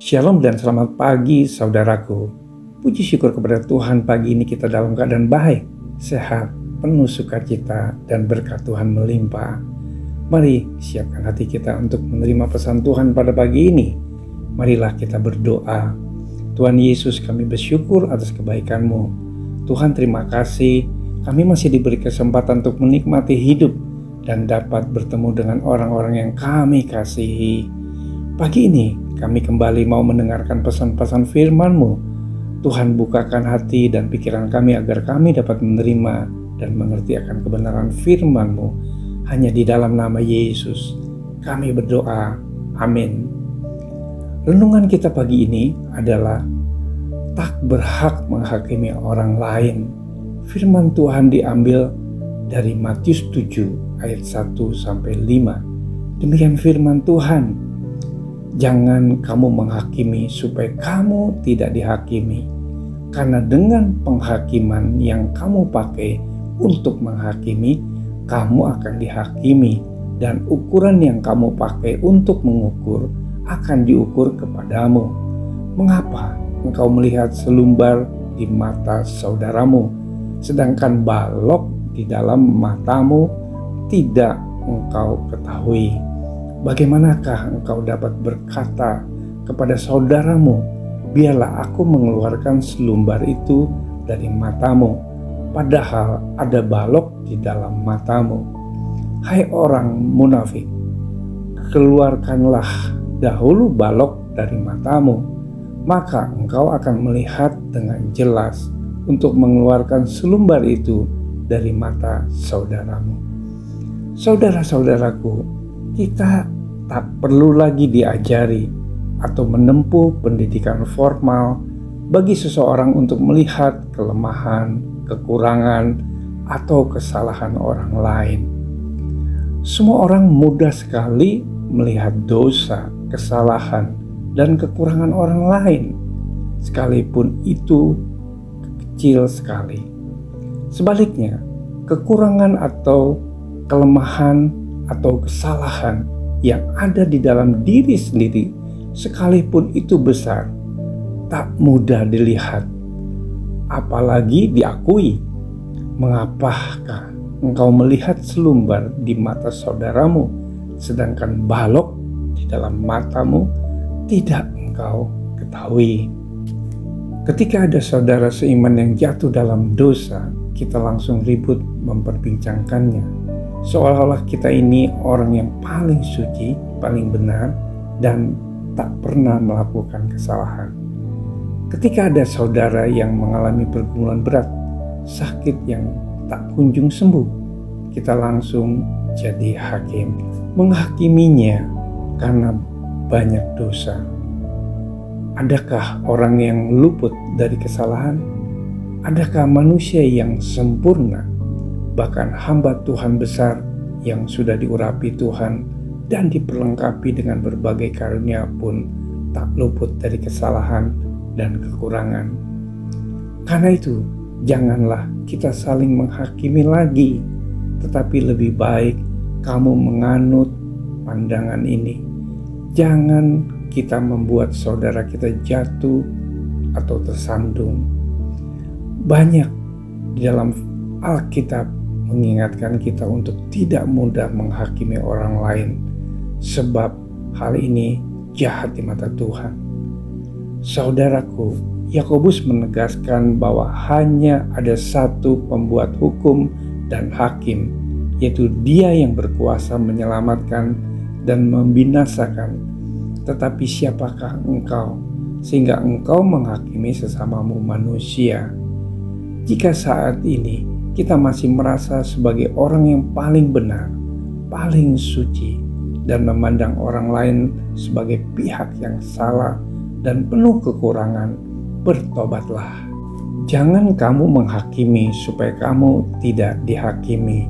Shalom dan selamat pagi saudaraku. Puji syukur kepada Tuhan, pagi ini kita dalam keadaan baik, sehat, penuh sukacita dan berkat Tuhan melimpah. Mari siapkan hati kita untuk menerima pesan Tuhan pada pagi ini. Marilah kita berdoa. Tuhan Yesus, kami bersyukur atas kebaikan-Mu. Tuhan, terima kasih kami masih diberi kesempatan untuk menikmati hidup dan dapat bertemu dengan orang-orang yang kami kasihi. Pagi ini kami kembali mau mendengarkan pesan-pesan firman-Mu. Tuhan, bukakan hati dan pikiran kami agar kami dapat menerima dan mengerti akan kebenaran firman-Mu. Hanya di dalam nama Yesus kami berdoa. Amin. Renungan kita pagi ini adalah tak berhak menghakimi orang lain. Firman Tuhan diambil dari Matius 7 ayat 1-5. Demikian firman Tuhan. Jangan kamu menghakimi supaya kamu tidak dihakimi. Karena dengan penghakiman yang kamu pakai untuk menghakimi, kamu akan dihakimi. Dan ukuran yang kamu pakai untuk mengukur akan diukur kepadamu. Mengapa engkau melihat selumbar di mata saudaramu, sedangkan balok di dalam matamu tidak engkau ketahui? Bagaimanakah engkau dapat berkata kepada saudaramu, biarlah aku mengeluarkan selumbar itu dari matamu, padahal ada balok di dalam matamu? Hai orang munafik, keluarkanlah dahulu balok dari matamu, maka engkau akan melihat dengan jelas untuk mengeluarkan selumbar itu dari mata saudaramu. Saudara-saudaraku, kita tak perlu lagi diajari atau menempuh pendidikan formal bagi seseorang untuk melihat kelemahan, kekurangan, atau kesalahan orang lain. Semua orang mudah sekali melihat dosa, kesalahan, dan kekurangan orang lain, sekalipun itu kecil sekali. Sebaliknya, kekurangan atau kelemahan atau kesalahan yang ada di dalam diri sendiri, sekalipun itu besar, tak mudah dilihat, apalagi diakui. Mengapakah engkau melihat selumbar di mata saudaramu, sedangkan balok di dalam matamu tidak engkau ketahui? Ketika ada saudara seiman yang jatuh dalam dosa, kita langsung ribut memperbincangkannya, seolah-olah kita ini orang yang paling suci, paling benar, dan tak pernah melakukan kesalahan. Ketika ada saudara yang mengalami pergumulan berat, sakit yang tak kunjung sembuh, kita langsung jadi hakim, menghakiminya karena banyak dosa. Adakah orang yang luput dari kesalahan? Adakah manusia yang sempurna? Bahkan hamba Tuhan besar yang sudah diurapi Tuhan dan diperlengkapi dengan berbagai karunia pun tak luput dari kesalahan dan kekurangan. Karena itu, janganlah kita saling menghakimi lagi, tetapi lebih baik kamu menganut pandangan ini. Jangan kita membuat saudara kita jatuh atau tersandung. Banyak di dalam Alkitab mengingatkan kita untuk tidak mudah menghakimi orang lain, sebab hal ini jahat di mata Tuhan. Saudaraku, Yakobus menegaskan bahwa hanya ada satu pembuat hukum dan hakim, yaitu Dia yang berkuasa menyelamatkan dan membinasakan. Tetapi siapakah engkau sehingga engkau menghakimi sesamamu manusia? Jika saat ini kita masih merasa sebagai orang yang paling benar, paling suci, dan memandang orang lain sebagai pihak yang salah dan penuh kekurangan, bertobatlah. Jangan kamu menghakimi supaya kamu tidak dihakimi.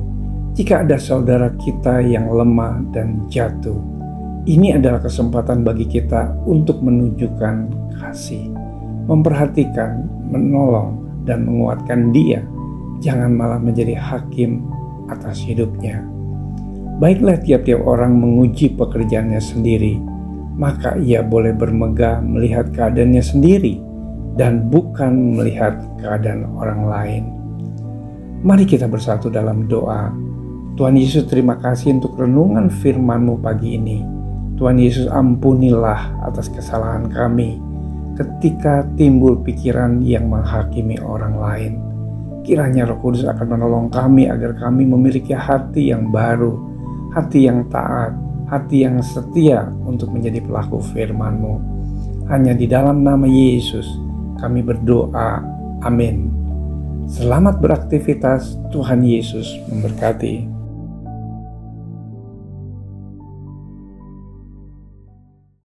Jika ada saudara kita yang lemah dan jatuh, ini adalah kesempatan bagi kita untuk menunjukkan kasih, memperhatikan, menolong, dan menguatkan dia. Jangan malah menjadi hakim atas hidupnya. Baiklah tiap-tiap orang menguji pekerjaannya sendiri, maka ia boleh bermegah melihat keadaannya sendiri dan bukan melihat keadaan orang lain. Mari kita bersatu dalam doa. Tuhan Yesus, terima kasih untuk renungan firman-Mu pagi ini. Tuhan Yesus, ampunilah atas kesalahan kami ketika timbul pikiran yang menghakimi orang lain. Kiranya Roh Kudus akan menolong kami agar kami memiliki hati yang baru, hati yang taat, hati yang setia untuk menjadi pelaku firman-Mu. Hanya di dalam nama Yesus kami berdoa. Amin. Selamat beraktivitas. Tuhan Yesus memberkati.